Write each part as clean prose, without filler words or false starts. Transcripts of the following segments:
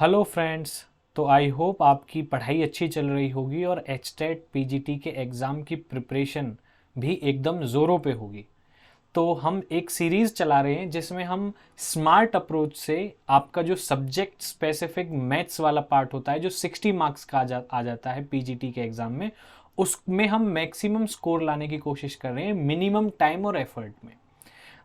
Hello friends. तो I hope आपकी पढ़ाई अच्छी चल रही होगी और एचटेट पीजीटी के एग्ज़ाम की प्रिपरेशन भी एकदम ज़ोरों पे होगी। तो हम एक सीरीज़ चला रहे हैं जिसमें हम स्मार्ट अप्रोच से आपका जो सब्जेक्ट स्पेसिफिक मैथ्स वाला पार्ट होता है जो 60 मार्क्स का आ जाता है पीजीटी के एग्ज़ाम में, उसमें हम मैक्सिमम स्कोर लाने की कोशिश कर रहे हैं मिनिमम टाइम और एफर्ट में।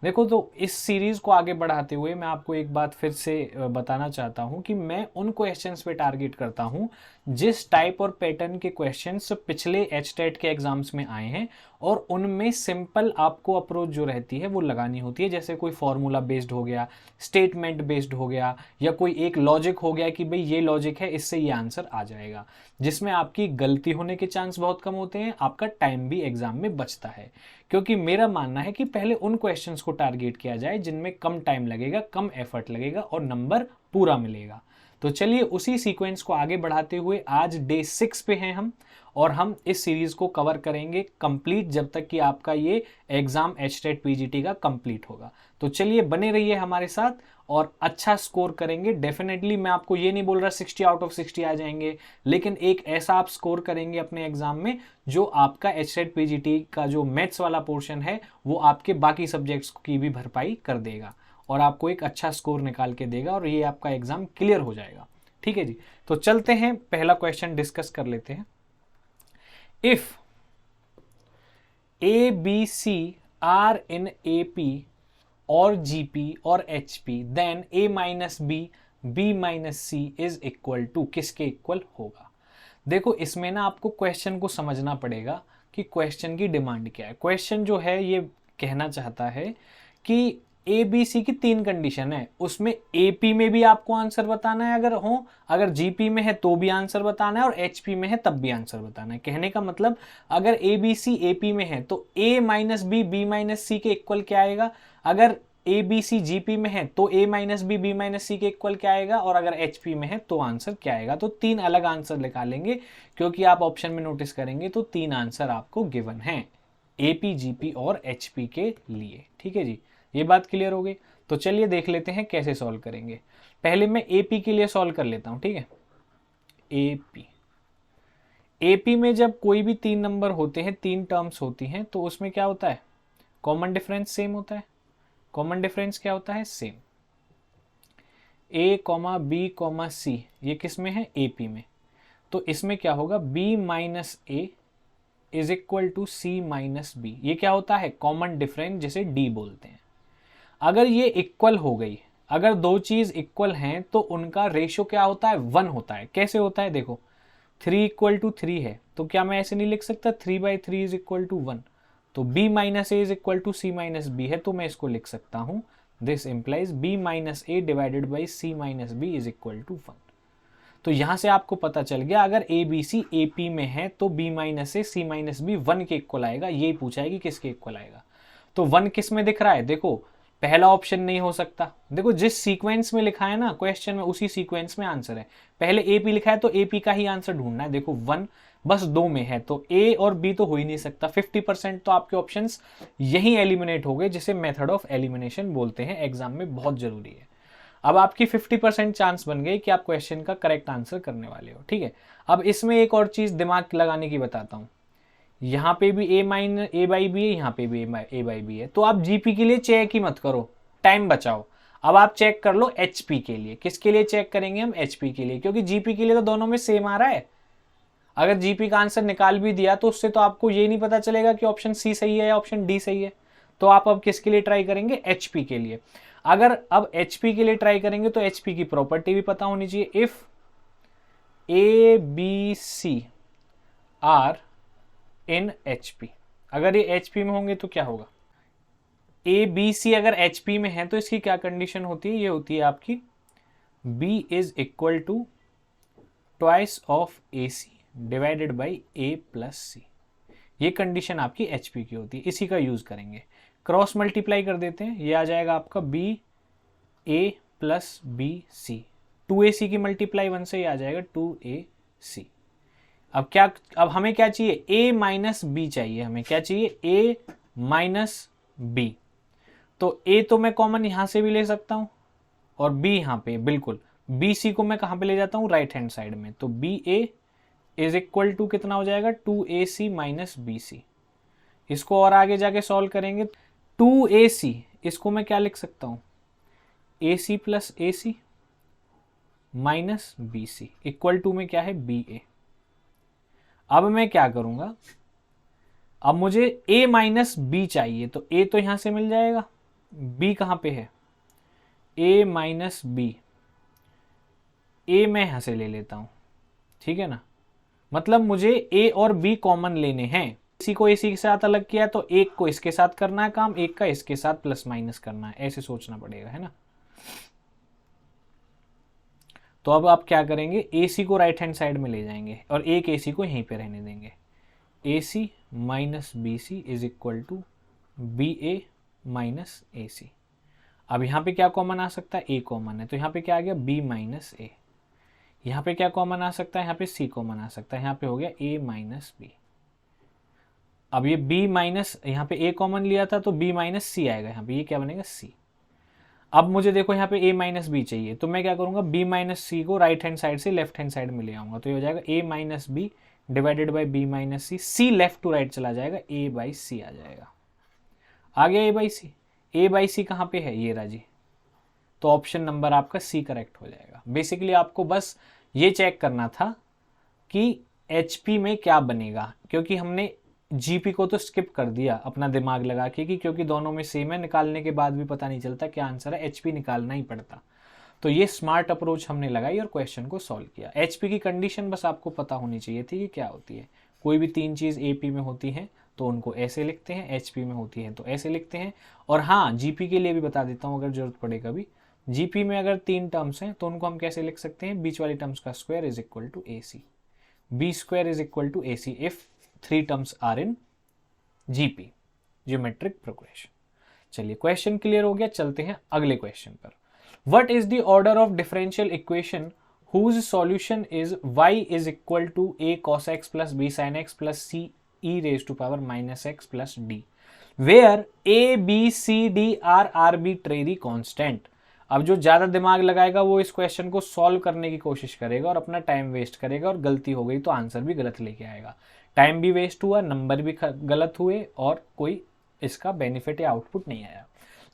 देखो, तो इस सीरीज़ को आगे बढ़ाते हुए मैं आपको एक बात फिर से बताना चाहता हूं कि मैं उन क्वेश्चंस पे टारगेट करता हूं जिस टाइप और पैटर्न के क्वेश्चंस पिछले एचटेट के एग्जाम्स में आए हैं, और उनमें सिंपल आपको अप्रोच जो रहती है वो लगानी होती है। जैसे कोई फॉर्मूला बेस्ड हो गया, स्टेटमेंट बेस्ड हो गया, या कोई एक लॉजिक हो गया कि भाई ये लॉजिक है, इससे ये आंसर आ जाएगा, जिसमें आपकी गलती होने के चांस बहुत कम होते हैं, आपका टाइम भी एग्जाम में बचता है। क्योंकि मेरा मानना है कि पहले उन क्वेश्चंस को टारगेट किया जाए जिनमें कम टाइम लगेगा, कम एफर्ट लगेगा और नंबर पूरा मिलेगा। तो चलिए उसी सीक्वेंस को आगे बढ़ाते हुए आज डे 6 पे हैं हम, और हम इस सीरीज को कवर करेंगे कंप्लीट जब तक कि आपका ये एग्जाम एचटेट पीजीटी का कंप्लीट होगा। तो चलिए बने रहिए हमारे साथ और अच्छा स्कोर करेंगे। डेफिनेटली मैं आपको ये नहीं बोल रहा 60 आउट ऑफ 60 आ जाएंगे, लेकिन एक ऐसा आप स्कोर करेंगे अपने एग्जाम में जो आपका एचटेट पीजीटी का जो मैथ्स वाला पोर्शन है वो आपके बाकी सब्जेक्ट्स की भी भरपाई कर देगा और आपको एक अच्छा स्कोर निकाल के देगा और ये आपका एग्जाम क्लियर हो जाएगा। ठीक है जी, तो चलते हैं पहला क्वेश्चन डिस्कस कर लेते हैं। If A B C are in A P और जीपी और HP, then A minus B minus C is equal to, किसके इक्वल होगा। देखो, इसमें ना आपको क्वेश्चन को समझना पड़ेगा कि क्वेश्चन की डिमांड क्या है। क्वेश्चन जो है ये कहना चाहता है कि ए बी सी की 3 कंडीशन है, उसमें एपी में भी आपको आंसर बताना है अगर जीपी में है तो भी आंसर बताना है, और एचपी में है तब भी आंसर बताना है। कहने का मतलब, अगर ए बी सी एपी में है तो ए माइनस बी माइनस सी के इक्वल क्या आएगा, अगर ए बी सी जीपी में है तो ए माइनस बी माइनस सी के इक्वल क्या आएगा, और अगर एचपी में है तो आंसर क्या आएगा। तो 3 अलग आंसर निकालेंगे, क्योंकि आप ऑप्शन में नोटिस करेंगे तो 3 आंसर आपको गिवन है एपी, जीपी और एचपी के लिए। ठीक है जी, ये बात क्लियर हो गई। तो चलिए देख लेते हैं कैसे सॉल्व करेंगे। पहले मैं एपी के लिए सॉल्व कर लेता हूं। ठीक है, एपी में जब कोई भी 3 नंबर होते हैं, 3 टर्म्स होती हैं, तो उसमें क्या होता है, कॉमन डिफरेंस सेम होता है। कॉमन डिफरेंस क्या होता है, सेम। ए कॉमा बी कॉमा सी ये किस में है, एपी में। तो इसमें क्या होगा, B minus A is equal to C minus B. ये क्या होता है, कॉमन डिफरेंस, जिसे डी बोलते हैं। अगर ये इक्वल हो गई, अगर दो चीज इक्वल हैं तो उनका रेशियो क्या होता है, 1 होता है। कैसे होता है, देखो 3 इक्वल टू 3 है, तो क्या मैं ऐसे नहीं लिख सकता 3/3 इज इक्वल टू 1। तो b minus A is equal to C minus B है, तो मैं इसको लिख सकता हूं, this implies b minus A divided by C minus B is equal to 1। तो यहां से आपको पता चल गया, अगर ए बी सी ए पी में है तो b minus A C minus B 1 के इक्वल आएगा। ये पूछा है कि किसके इक्वल आएगा। तो 1 किस में दिख रहा है, देखो पहला ऑप्शन नहीं हो सकता। देखो जिस सीक्वेंस में लिखा है ना क्वेश्चन में, उसी सीक्वेंस में आंसर है। पहले एपी लिखा है तो एपी का ही आंसर ढूंढना है। देखो 1 बस 2 में है तो ए और बी तो हो ही नहीं सकता। 50% तो आपके ऑप्शंस यही एलिमिनेट हो गए, जिसे मेथड ऑफ एलिमिनेशन बोलते हैं, एग्जाम में बहुत जरूरी है। अब आपकी 50% चांस बन गई कि आप क्वेश्चन का करेक्ट आंसर करने वाले हो। ठीक है, अब इसमें एक और चीज दिमाग लगाने की बताता हूं। यहाँ पे भी ए बाई बी है, यहाँ पे भी ए बाई बी है, तो आप जीपी के लिए चेक ही मत करो, टाइम बचाओ। अब आप चेक कर लो एचपी के लिए। किसके लिए चेक करेंगे हम, एचपी के लिए, क्योंकि जीपी के लिए तो दोनों में सेम आ रहा है। अगर जीपी का आंसर निकाल भी दिया तो उससे तो आपको ये नहीं पता चलेगा कि ऑप्शन सी सही है या ऑप्शन डी सही है। तो आप अब किसके लिए ट्राई करेंगे, एचपी के लिए। अगर अब एचपी के लिए ट्राई करेंगे तो एचपी की प्रॉपर्टी भी पता होनी चाहिए। If A B C are in HP, अगर ये एचपी में होंगे तो क्या होगा, ए बी सी अगर एचपी में है तो इसकी क्या कंडीशन होती है, ये होती है आपकी B is equal to twice of A C divided by A plus C. ये कंडीशन आपकी एचपी की होती है, इसी का यूज करेंगे। क्रॉस मल्टीप्लाई कर देते हैं, ये आ जाएगा आपका बी ए प्लस बी सी। 2ac की मल्टीप्लाई 1 से ये आ जाएगा 2ac। अब हमें क्या चाहिए, a माइनस बी चाहिए। हमें क्या चाहिए, a माइनस बी। तो a तो मैं कॉमन यहां से भी ले सकता हूं और b यहां पे, बिल्कुल। बी सी को मैं कहाँ पे ले जाता हूँ, राइट हैंड साइड में, तो B A is equal to कितना हो जाएगा, 2ac माइनस बी सी। इसको और आगे जाके सॉल्व करेंगे, 2ac इसको मैं क्या लिख सकता हूँ, ac plus A C minus B C equal to में क्या है, बी ए। अब मैं क्या करूंगा, अब मुझे a माइनस बी चाहिए, तो a तो यहां से मिल जाएगा, b कहां पे है, a माइनस बी, a मैं यहां से ले लेता हूं, ठीक है ना। मतलब मुझे a और b कॉमन लेने हैं, इसी को ac के साथ अलग किया है, तो एक को इसके साथ करना है काम, एक का इसके साथ प्लस माइनस करना है, ऐसे सोचना पड़ेगा, है ना। तो अब आप क्या करेंगे, ac को राइट हैंड साइड में ले जाएंगे और एक ac को यहीं पे रहने देंगे, ac minus B C is equal to B A minus A C. अब यहाँ पे क्या कॉमन आ सकता है, a कॉमन है, तो यहाँ पे क्या आ गया, b माइनस ए। यहाँ पे क्या कॉमन आ सकता है, यहाँ पे c कॉमन आ सकता है, यहाँ पे हो गया a माइनस बी। अब ये b माइनस, यहाँ पे a कॉमन लिया था तो b माइनस सी आएगा, यहाँ पे ये क्या बनेगा, c। अब मुझे देखो यहाँ पे a माइनस बी चाहिए, तो मैं क्या करूँगा, b माइनस सी को राइट हैंड साइड से लेफ्ट हैंड साइड में ले आऊँगा, तो ये हो जाएगा a minus B divided by b minus C, c left to right चला जाएगा, a बाई सी आ जाएगा। आ गया a by C, a by C कहाँ पे है, ये राजी, तो ऑप्शन नंबर आपका सी करेक्ट हो जाएगा। बेसिकली आपको बस ये चेक करना था कि HP में क्या बनेगा, क्योंकि हमने GP को तो स्किप कर दिया अपना दिमाग लगा के, कि क्योंकि दोनों में सेम है, निकालने के बाद भी पता नहीं चलता क्या आंसर है, HP निकालना ही पड़ता। तो ये स्मार्ट अप्रोच हमने लगाई और क्वेश्चन को सॉल्व किया। HP की कंडीशन बस आपको पता होनी चाहिए थी कि क्या होती है। कोई भी तीन चीज़ AP में होती हैं तो उनको ऐसे लिखते हैं, HP में होती है तो ऐसे लिखते हैं। और हाँ, GP के लिए भी बता देता हूँ अगर जरूरत पड़े कभी, GP में अगर तीन टर्म्स हैं तो उनको हम कैसे लिख सकते हैं, बीच वाली टर्म्स का square is equal to AC, B square is equal to AC if three terms are in GP, geometric progression. चलिए क्वेश्चन क्लियर हो गया, चलते हैं अगले क्वेश्चन पर। What is the order of differential equation whose solution is y is equal to a cos x plus b sin x plus c e raised to power minus x plus d, where a b c d are arbitrary constant। अब जो ज्यादा दिमाग लगाएगा वो इस question को solve करने की कोशिश करेगा और अपना टाइम वेस्ट करेगा, और गलती हो गई तो आंसर भी गलत लेके आएगा, टाइम भी वेस्ट हुआ, नंबर भी गलत हुए और कोई इसका बेनिफिट या आउटपुट नहीं आया।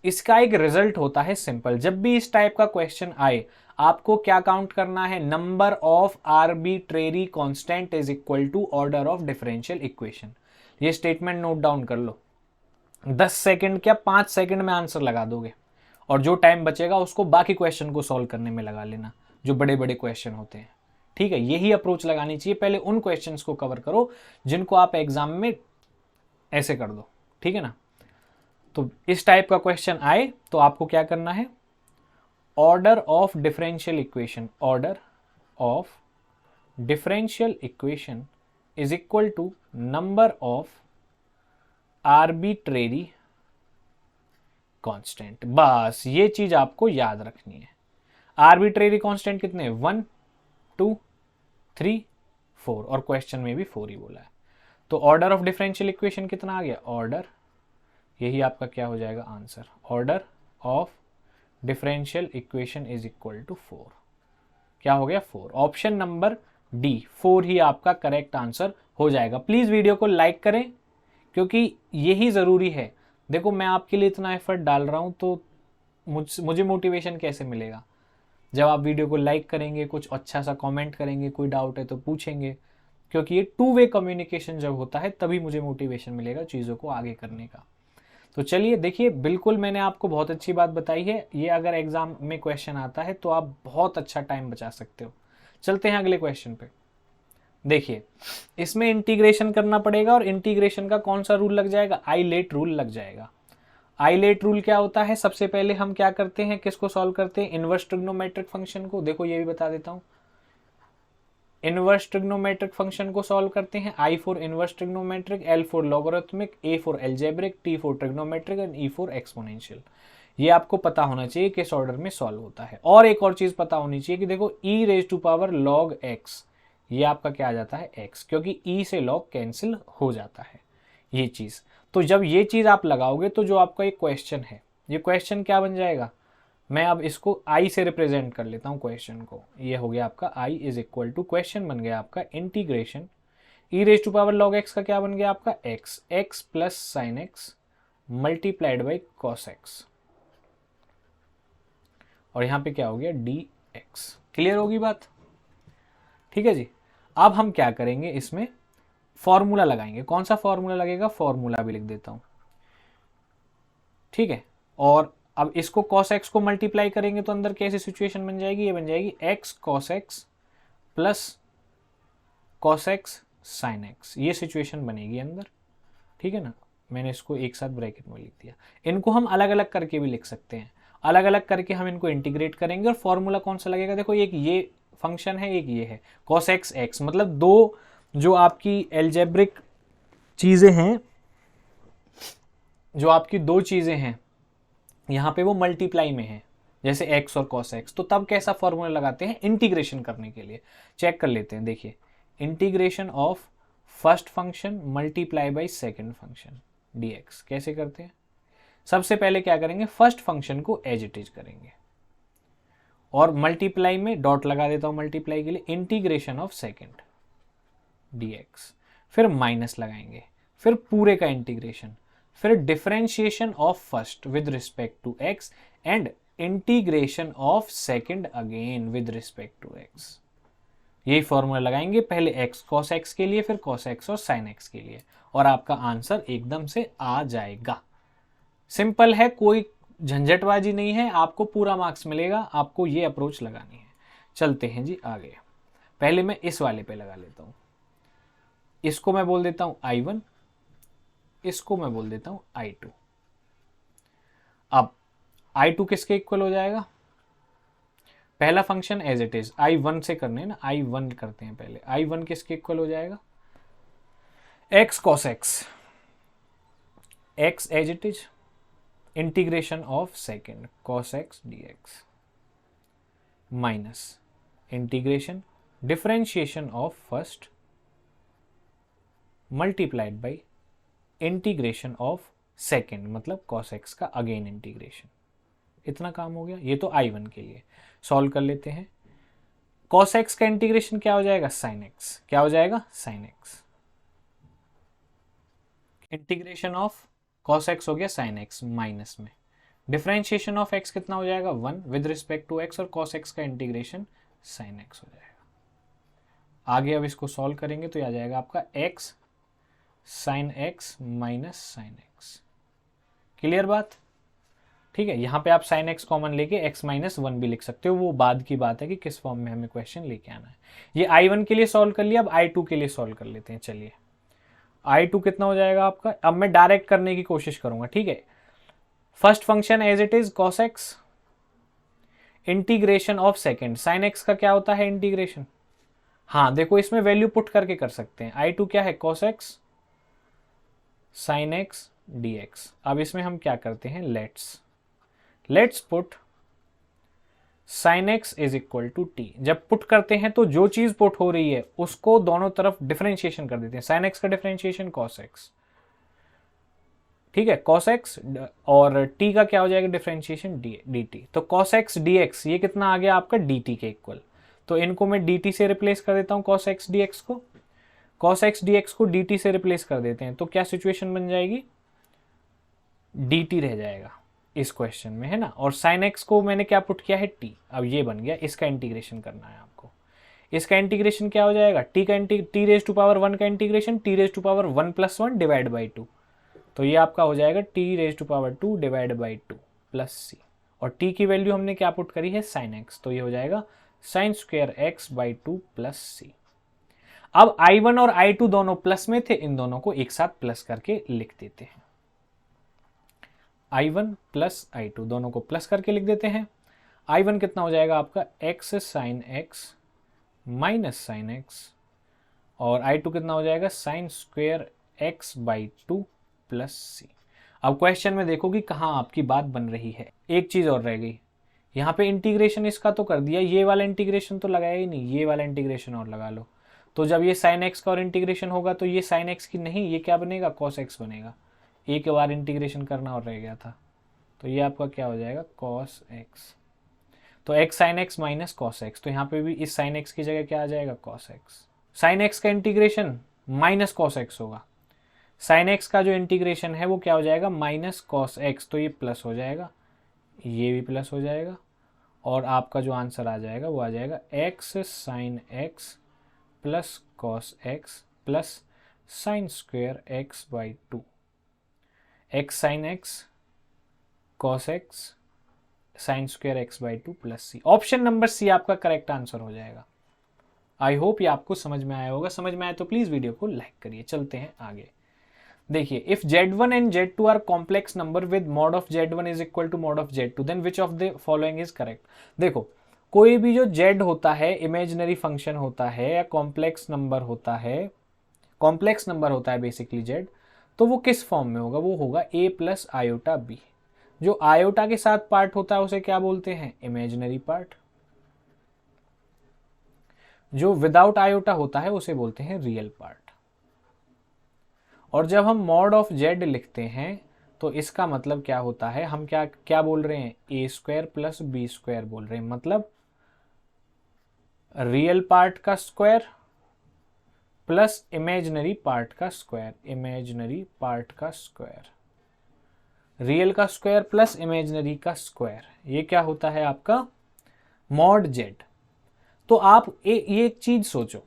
इसका एक रिजल्ट होता है सिंपल, जब भी इस टाइप का क्वेश्चन आए आपको क्या काउंट करना है, number of arbitrary constant is equal to order of differential equation. ये स्टेटमेंट नोट डाउन कर लो, 10 सेकंड क्या 5 सेकंड में आंसर लगा दोगे, और जो टाइम बचेगा उसको बाकी क्वेश्चन को सॉल्व करने में लगा लेना, जो बड़े बड़े क्वेश्चन होते हैं। ठीक है, यही अप्रोच लगानी चाहिए, पहले उन क्वेश्चंस को कवर करो जिनको आप एग्जाम में ऐसे कर दो, ठीक है ना। तो इस टाइप का क्वेश्चन आए तो आपको क्या करना है, order of differential equation, order of differential equation is equal to number of arbitrary constant. बस ये चीज आपको याद रखनी है। आर्बिट्रेरी कांस्टेंट कितने, 1 2 3 4, और क्वेश्चन में भी 4 ही बोला है। तो ऑर्डर ऑफ डिफरेंशियल इक्वेशन कितना आ गया, ऑर्डर, यही आपका क्या हो जाएगा answer, order of differential equation is equal to 4। क्या हो गया 4, ऑप्शन नंबर डी 4 ही आपका करेक्ट आंसर हो जाएगा। प्लीज वीडियो को लाइक करें क्योंकि यही जरूरी है। देखो मैं आपके लिए इतना एफर्ट डाल रहा हूं तो मुझे मोटिवेशन कैसे मिलेगा, जब आप वीडियो को लाइक करेंगे, कुछ अच्छा सा कमेंट करेंगे, कोई डाउट है तो पूछेंगे, क्योंकि ये 2 वे कम्युनिकेशन जब होता है तभी मुझे मोटिवेशन मिलेगा चीज़ों को आगे करने का। तो चलिए देखिए, बिल्कुल मैंने आपको बहुत अच्छी बात बताई है, ये अगर एग्जाम में क्वेश्चन आता है तो आप बहुत अच्छा टाइम बचा सकते हो। चलते हैं अगले क्वेश्चन पे। देखिए इसमें इंटीग्रेशन करना पड़ेगा, और इंटीग्रेशन का कौन सा रूल लग जाएगा, आइलेट रूल लग जाएगा। आइलेट रूल क्या होता है, सबसे पहले हम क्या करते हैं, किसको सॉल्व करते हैं, इनवर्स ट्रिग्नोमेट्रिक फंक्शन को। देखो ये भी बता देता हूं, इनवर्स ट्रिग्नोमेट्रिक फंक्शन को सॉल्व करते हैं, I for inverse trigonometric, L for logarithmic, A for algebraic, T for trigonometric and E for exponential. ये आपको पता होना चाहिए किस ऑर्डर में सॉल्व होता है। और एक और चीज पता होनी चाहिए कि देखो e raise to power log x, ये आपका क्या आ जाता है x, क्योंकि e से log कैंसिल हो जाता है ये चीज। तो जब ये चीज आप लगाओगे तो जो आपका एक क्वेश्चन है, ये क्वेश्चन क्या बन जाएगा, मैं अब इसको आई से रिप्रेजेंट कर लेता हूँ क्वेश्चन को। ये हो गया आपका I is equal to, question बन गया आपका integration E raise to power log X का क्या बन गया आपका X, X plus sine X multiplied by cos X, और यहां पे क्या हो गया डी एक्स। क्लियर होगी बात? ठीक है जी। अब हम क्या करेंगे, इसमें फॉर्मूला लगाएंगे। कौन सा फॉर्मूला लगेगा, फॉर्मूला भी लिख देता हूं, ठीक है। और अब इसको cos x को मल्टीप्लाई करेंगे तो अंदर कैसी सिचुएशन बन जाएगी, ये बन जाएगी x cos x plus cos x sin x, ये सिचुएशन बनेगी अंदर, ठीक है ना। मैंने इसको एक साथ ब्रैकेट में लिख दिया। इनको हम अलग अलग करके भी लिख सकते हैं, अलग अलग करके हम इनको इंटीग्रेट करेंगे। और फॉर्मूला कौन सा लगेगा, देखो एक ये फंक्शन है, एक ये है cos x x, मतलब दो जो आपकी एल्जेब्रिक चीजें हैं, जो आपकी दो चीजें हैं यहाँ पे वो मल्टीप्लाई में है, जैसे x और cos x। तो तब कैसा फॉर्मूला लगाते हैं इंटीग्रेशन करने के लिए, चेक कर लेते हैं। देखिए integration of first function multiply by second function dx कैसे करते हैं। सबसे पहले क्या करेंगे, फर्स्ट फंक्शन को एज इट इज करेंगे और मल्टीप्लाई में डॉट लगा देता हूं मल्टीप्लाई के लिए, इंटीग्रेशन ऑफ सेकेंड dx, फिर माइनस लगाएंगे, फिर पूरे का इंटीग्रेशन, फिर differentiation of first with respect to x and integration of second again with respect to x। यही फॉर्मूला लगाएंगे, पहले x cos x के लिए, फिर cos x और sin x के लिए, और आपका आंसर एकदम से आ जाएगा। सिंपल है, कोई झंझटबाजी नहीं है, आपको पूरा मार्क्स मिलेगा। आपको ये अप्रोच लगानी है। चलते हैं जी आगे। पहले मैं इस वाले पे लगा लेता हूं, इसको मैं बोल देता हूं I1, इसको मैं बोल देता हूं I2। अब I2 किसके इक्वल हो जाएगा, पहला function as it is I1 से करने ना, I1 करते हैं पहले। I1 किसके इक्वल हो जाएगा, x cos x, x as it is integration of second cos x dx minus integration differentiation of first multiplied by integration of second, मतलब cos x का अगेन इंटीग्रेशन। इतना काम हो गया। ये तो I1 के लिए सॉल्व कर लेते हैं। cos x का इंटीग्रेशन क्या हो जाएगा, sin x, क्या हो जाएगा sin x, integration of cos x हो गया sin x माइनस में डिफरेंशिएशन ऑफ x कितना हो जाएगा 1 विद रिस्पेक्ट टू x, और cos x का इंटीग्रेशन sin x हो जाएगा। आगे अब इसको सॉल्व करेंगे तो आ जाएगा आपका x sin x minus sin x। Clear बात? ठीक है। यहां पे आप sin x कॉमन लेके x माइनस 1 भी लिख सकते हो, वो बाद की बात है कि किस फॉर्म में हमें क्वेश्चन लेके आना है। ये I1 के लिए सॉल्व कर लिया, अब I2 के लिए सॉल्व कर लेते हैं। चलिए I2 कितना हो जाएगा आपका, अब मैं डायरेक्ट करने की कोशिश करूंगा, ठीक है। First function as it is cos x, integration of second sin x का क्या होता है इंटीग्रेशन, हाँ देखो इसमें वैल्यू पुट करके कर सकते हैं। I2 क्या है cos x sin x dx। अब इसमें हम क्या करते हैं, let's put sin x is equal to t। जब पुट करते हैं तो जो चीज पुट हो रही है उसको दोनों तरफ डिफरेंशिएशन कर देते हैं। sin x का डिफरेंशिएशन cos x, ठीक है, cos x, और t का क्या हो जाएगा डिफरेंशिएशन dt। तो cos x dx ये कितना आ गया आपका dt के इक्वल। तो इनको मैं dt से रिप्लेस कर देता हूं, cos x dx को, cos x dx को dt से रिप्लेस कर देते हैं तो क्या सिचुएशन बन जाएगी, dt रह जाएगा इस क्वेश्चन में, है ना। और sin x को मैंने क्या पुट किया है t, अब ये बन गया। इसका इंटीग्रेशन करना है आपको। इसका इंटीग्रेशन क्या हो जाएगा, t का t रेज टू पावर 1 का integration t raise to power 1 plus 1 divide by 2। तो ये आपका हो जाएगा t raise to power 2 divide by 2 plus c, और t की वैल्यू हमने क्या पुट करी है sin x, तो ये हो जाएगा sin square x by 2 plus c। अब I1 और I2 दोनों प्लस में थे, इन दोनों को एक साथ प्लस करके लिख देते हैं। I1 प्लस I2 दोनों को प्लस करके लिख देते हैं। I1 कितना हो जाएगा आपका x sin x minus sin x, और I2 कितना हो जाएगा sin square x by 2 plus c। अब क्वेश्चन में देखो कि कहाँ आपकी बात बन रही है। एक चीज और रह गई, यहाँ पे इंटीग्रेशन इसका तो कर दिया, ये वाला इंटीग्रेशन तो लगाया ही नहीं, ये वाला इंटीग्रेशन और लगा लो। तो जब ये sin x का और इंटीग्रेशन होगा तो ये sin x की नहीं, ये क्या बनेगा cos x बनेगा। एक बार इंटीग्रेशन करना और रह गया था, तो ये आपका क्या हो जाएगा cos x। तो x sin x minus cos x, तो यहाँ पे भी इस sin x की जगह क्या आ जाएगा cos x। sin x का इंटीग्रेशन माइनस cos x होगा, sin x का जो इंटीग्रेशन है वो क्या हो जाएगा माइनस cos x, तो ये प्लस हो जाएगा, ये भी प्लस हो जाएगा, और आपका जो आंसर आ जाएगा वो आ जाएगा x sin x plus cos x plus sine square x by 2, x sin x cos x sine square x by 2 plus C. Option number C आपका करेक्ट आंसर हो जाएगा। आई होप ये आपको समझ में आया होगा। समझ में आया तो प्लीज वीडियो को लाइक करिए। चलते हैं आगे। देखिए, if z1 and z2 are complex number with mod of z1 is equal to mod of z2 then which of the following is correct. देखो, कोई भी जो z होता है इमेजिनरी फंक्शन होता है या कॉम्प्लेक्स नंबर होता है, कॉम्प्लेक्स नंबर होता है बेसिकली z, तो वो किस फॉर्म में होगा, वो होगा a प्लस आयोटा b। जो आयोटा के साथ पार्ट होता है उसे क्या बोलते हैं, इमेजिनरी पार्ट। जो विदाउट आयोटा होता है उसे बोलते हैं रियल पार्ट। और जब हम मॉड ऑफ z लिखते हैं तो इसका मतलब क्या होता है, हम क्या क्या बोल रहे हैं, a square plus B square बोल रहे हैं, मतलब रियल पार्ट का स्क्वायर प्लस इमेजिनरी पार्ट का स्क्वायर, इमेजिनरी पार्ट का स्क्वायर, रियल का स्क्वायर प्लस इमेजिनरी का स्क्वायर, ये क्या होता है आपका मॉड z। तो आप ये एक चीज सोचो,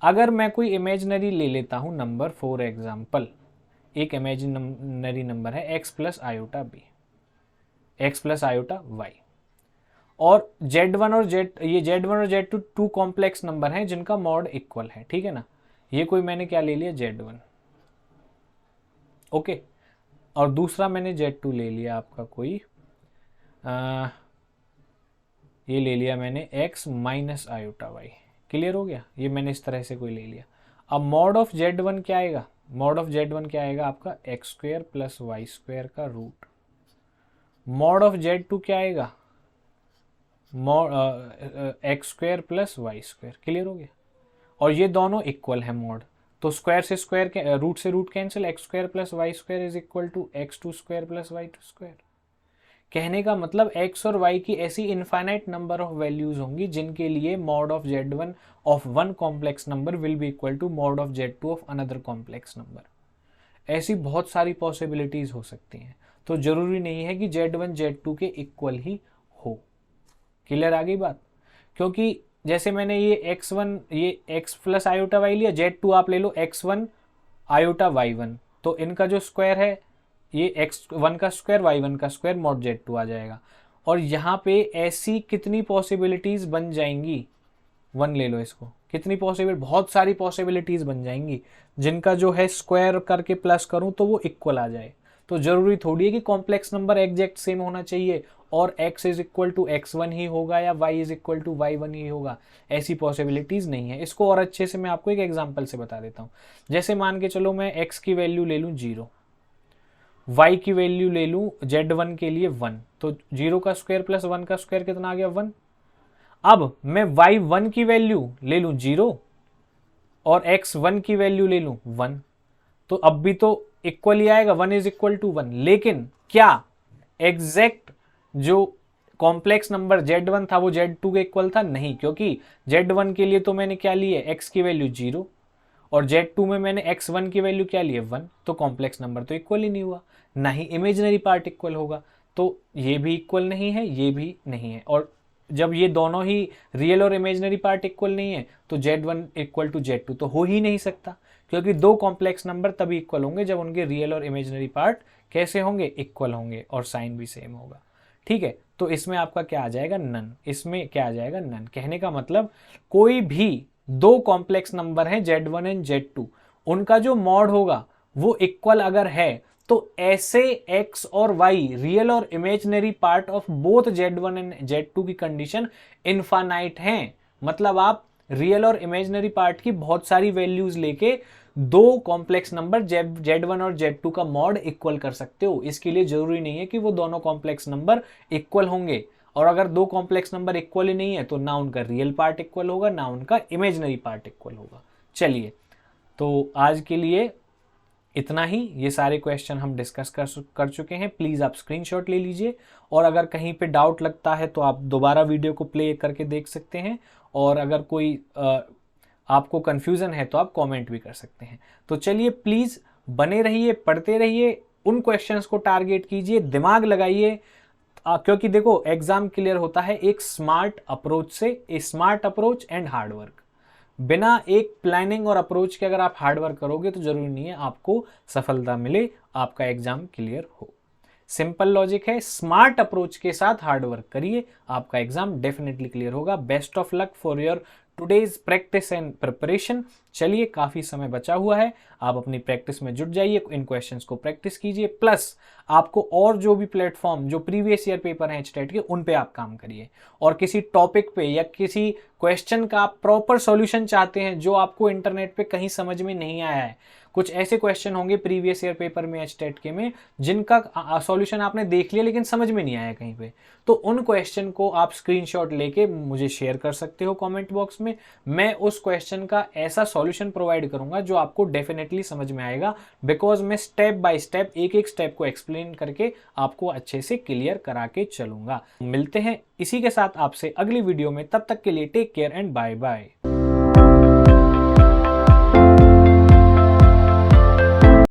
अगर मैं कोई इमेजिनरी ले लेता हूं नंबर, फॉर एग्जाम्पल एक इमेजिनरी नंबर है x plus iota b, x plus iota y, और z1 और z2 टू कॉम्प्लेक्स नंबर हैं जिनका मॉड इक्वल है, ठीक है ना। ये कोई मैंने क्या ले लिया z1, ओके, और दूसरा मैंने z2 ले लिया आपका कोई ये ले लिया मैंने x minus iota y। Clear हो गया, ये मैंने इस तरह से कोई ले लिया। अब मॉड ऑफ z1 क्या आएगा, मॉड ऑफ z1 क्या आएगा आपका x square plus Y square का रूट। मॉड ऑफ z2 क्या आएगा, x square plus Y square. Clear हो गया, और ये दोनों इक्वल है मॉड, तो स्क्वायर से स्क्वायर के रूट से root cancel, x square plus Y square is equal to x2 square plus y2 square. कहने का मतलब x और y की ऐसी इनफाइनाइट नंबर ऑफ वैल्यूज होंगी जिनके लिए mod of z1 of one complex number will be equal to mod of z2 of another complex number. ऐसी बहुत सारी पॉसिबिलिटीज हो सकती हैं, तो जरूरी नहीं है कि z1 z2 के इक्वल ही हो। क्लियर आ गई बात, क्योंकि जैसे मैंने ये x1 ये x प्लस आयोटा y लिया, z2 आप ले लो x1 आयोटा y1, तो इनका जो स्क्वायर है ये x1 का स्क्वायर y1 का स्क्वायर मॉड z2 आ जाएगा। और यहाँ पे ऐसी कितनी पॉसिबिलिटीज बन जाएंगी, 1 ले लो इसको, कितनी पॉसिबिलिटी, बहुत सारी पॉसिबिलिटीज बन जाएंगी जिनका जो है स्क्वायर करके प्लस करूं तो वो इक्वल आ जाए। तो जरूरी थोड़ी है कि कॉम्प्लेक्स नंबर एग्जैक्ट सेम होना चाहिए और x is equal to x1 ही होगा या y is equal to y1 ही होगा, ऐसी पॉसिबिलिटीज नहीं है। इसको और अच्छे से मैं आपको एक एग्जांपल से बता देता हूँ। जैसे मान के चलो मैं x की वैल्यू ले लूँ 0, y की वैल्यू ले लूँ z1 के लिए 1, तो 0 का स्क्वायर प्लस 1 का स्क्वायर कितना आ गया 1। अब मैं y1 की वैल्यू ले लूँ 0 और x1 की वैल्यू ले लूँ 1, तो अब भी तो इक्वल ही आएगा, 1 इज इक्वल टू 1। लेकिन क्या एग्जैक्ट जो कॉम्प्लेक्स नंबर z1 था वो z2 के इक्वल था, नहीं, क्योंकि z1 के लिए तो मैंने क्या लिए x की वैल्यू 0 और z2 में मैंने x1 की वैल्यू क्या लिए 1, तो कॉम्प्लेक्स नंबर तो इक्वल ही नहीं हुआ, ना ही इमेजिनरी पार्ट इक्वल होगा। तो ये भी इक्वल नहीं है, ये भी नहीं है, और जब ये दोनों ही रियल और इमेजिनरी पार्ट इक्वल नहीं है तो z1 इक्वल टू z2 तो हो ही नहीं सकता, क्योंकि दो कॉम्प्लेक्स नंबर तभी इक्वल होंगे जब उनके रियल और इमेजिनरी पार्ट कैसे होंगे, इक्वल होंगे, और साइन भी सेम होगा। ठीक है, तो इसमें आपका क्या आ जाएगा, नन। इसमें क्या आ जाएगा, नन। कहने का मतलब कोई भी दो कॉम्प्लेक्स नंबर हैं z1 एंड z2, उनका जो मॉड होगा वो इक्वल अगर है तो ऐसे x और y रियल और imaginary part of both z1 and z2 की कंडीशन इनफाइनाइट हैं। मतलब आप रियल और इमेजिनरी पार्ट की बहुत सारी वैल्यूज लेके दो कॉम्प्लेक्स नंबर z1 और z2 का मॉड इक्वल कर सकते हो। इसके लिए जरूरी नहीं है कि वो दोनों कॉम्प्लेक्स नंबर इक्वल होंगे, और अगर दो कॉम्प्लेक्स नंबर इक्वल ही नहीं है तो ना उनका रियल पार्ट इक्वल होगा ना उनका इमेजिनरी पार्ट इक्वल होगा। चलिए, तो आज के लिए इतना ही, ये सारे क्वेश्चन हम डिस्कस कर चुके हैं। प्लीज़ आप स्क्रीनशॉट ले लीजिए, और अगर कहीं पे डाउट लगता है तो आप दोबारा वीडियो को प्ले करके देख सकते हैं, और अगर कोई आपको कन्फ्यूज़न है तो आप कमेंट भी कर सकते हैं। तो चलिए प्लीज़ बने रहिए, पढ़ते रहिए, उन क्वेश्चंस को टारगेट कीजिए, दिमाग लगाइए, क्योंकि देखो एग्जाम क्लियर होता है एक स्मार्ट अप्रोच से। A smart approach and hard work. बिना एक प्लानिंग और अप्रोच के अगर आप हार्ड वर्क करोगे तो जरूरी नहीं है आपको सफलता मिले, आपका एग्जाम क्लियर हो। सिंपल लॉजिक है, स्मार्ट अप्रोच के साथ हार्ड वर्क करिए, आपका एग्जाम डेफिनेटली क्लियर होगा। Best of luck for your today's practice and preparation. चलिए काफ़ी समय बचा हुआ है, आप अपनी प्रैक्टिस में जुट जाइए, इन क्वेश्चंस को प्रैक्टिस कीजिए, प्लस आपको और जो भी प्लेटफॉर्म जो प्रीवियस ईयर पेपर हैं HTET के, उन पे आप काम करिए। और किसी टॉपिक पे या किसी क्वेश्चन का आप प्रॉपर सॉल्यूशन चाहते हैं जो आपको इंटरनेट पे कहीं समझ में नहीं आया है, कुछ ऐसे क्वेश्चन होंगे प्रीवियस ईयर पेपर में HTET के में जिनका सॉल्यूशन आपने देख लिया लेकिन समझ में नहीं आया कहीं पे, तो उन क्वेश्चन को आप स्क्रीनशॉट लेके मुझे शेयर कर सकते हो कमेंट बॉक्स में। मैं उस क्वेश्चन का ऐसा सॉल्यूशन प्रोवाइड करूंगा जो आपको डेफिनेटली समझ में आएगा, बिकॉज मैं स्टेप बाय स्टेप एक एक स्टेप को एक्सप्लेन करके आपको अच्छे से क्लियर करा के चलूंगा। मिलते हैं इसी के साथ आपसे अगली वीडियो में, तब तक के लिए take care and bye bye.